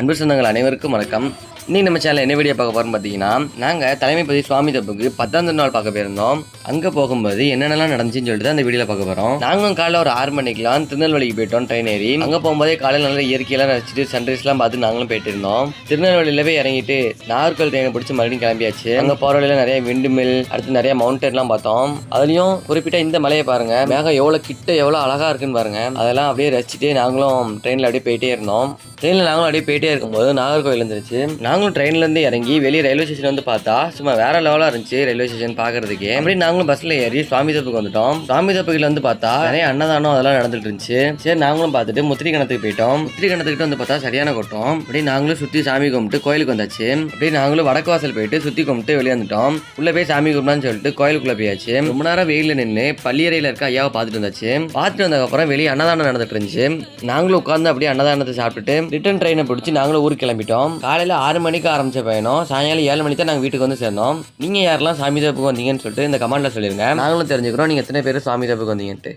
அன்பு சொந்தங்கள் அனைவருக்கும் வணக்கம். இன்னைக்கு நம்ம சேனல் என்ன வீடியோ பார்க்க போறோம்னு பார்த்தீங்கன்னா, நாங்கள் தலைமைப்பதி சுவாமி தப்புக்கு 10ஆம் நாள் பார்க்க போயிருந்தோம். அங்கே போகும்போது என்னென்னலாம் நடந்துச்சுன்னு சொல்லிட்டு அந்த வீடியோவில் பார்க்க போகிறோம். நாங்களும் காலையில் ஒரு 6 மணிக்கெலாம் திருநெல்வேலிக்கு போயிட்டோம் ட்ரெயின் ஏறி. அங்கே போகும்போதே காலையில் நல்லா இயற்கையெல்லாம் ரசிச்சுட்டு சன்ரைஸ்லாம் பார்த்து நாங்களும் போயிட்டு இருந்தோம். திருநெல்வேலியில் போய் இறங்கிட்டு நாகர்கோவில் ட்ரெயினை பிடிச்சி மறுபடியும் கிளம்பியாச்சு. அங்கே போகிற வழியில் நிறைய விண்டு மில், அடுத்து நிறைய மவுண்டன்லாம் பார்த்தோம். அதுலேயும் குறிப்பிட்ட இந்த மலையை பாருங்க, மேகம் எவ்வளோ கிட்ட எவ்வளோ அழகாக இருக்குன்னு பாருங்க. அதெல்லாம் அப்படியே ரசிச்சுட்டு நாங்களும் ட்ரெயினில் அப்படியே போயிட்டே இருந்தோம். ட்ரெயினில் நாங்களும் அப்படியே போயிட்டே இருக்கும்போது நாகர்கோவில் இருந்துச்சு. நாங்களும் ட்ரெயின்லேருந்து இறங்கி வெளியே ரயில்வே ஸ்டேஷன் வந்து பார்த்தா சும்மா வேற லெவலாக இருந்துச்சு ரயில்வே ஸ்டேஷன் பார்க்கறதுக்கு. அப்படி நாங்களும் பஸ்ஸில் ஏறி சுவாமி தப்புக்கு வந்துட்டோம். சுவாமி தப்புக்கு வந்து பார்த்தா நிறைய அன்னதானம் அதெல்லாம் நடந்துட்டு இருந்துச்சு. சரி நாங்களும் பார்த்துட்டு முத்திரி கணத்துக்கு போயிட்டோம். முத்திரி கணத்துக்கிட்ட வந்து பார்த்தா சரியான கூட்டம். அப்படி நாங்களும் சுற்றி சாமி கும்பிட்டு கோயிலுக்கு வந்தாச்சு. அப்படி நாங்களும் வடக்கு வாசல் போயிட்டு சுற்றி கும்பிட்டு வெளியே வந்துட்டோம். உள்ள போய் சாமி கும்பிட்டான்னு சொல்லிட்டு கோயிலுக்குள்ள போயாச்சு. ரொம்ப நேரம் வெயில நின்று பள்ளியறையில் இருக்க ஐயாவை பார்த்துட்டு வந்தாச்சு. பார்த்துட்டு வந்ததுக்கப்புறம் வெளியே அன்னதானம் நடந்துட்டு இருந்துச்சு. நாங்களும் உட்காந்து அப்படியே அன்னதானத்தை சாப்பிட்டுட்டு ரிட்டர்ன் ட்ரெயினை பிடிச்சி நாங்களும் ஊருக்கு கிளம்பிட்டோம். காலையில் 6 மணிக்கு ஆரம்பிச்ச பயணம் சாயங்காலம் 7 மணிக்கு தான் நாங்கள் வீட்டுக்கு வந்து சேர்ந்தோம். நீங்கள் யாரெல்லாம் சாமி தப்புக்கு வந்தீங்கன்னு சொல்லிட்டு இந்த கமெண்ட்ல சொல்லிருங்க. நாங்களும் தெரிஞ்சுக்கிறோம் நீங்கள் எத்தனை பேர் சாமி தப்புக்கு வந்தீங்கன்ட்டு.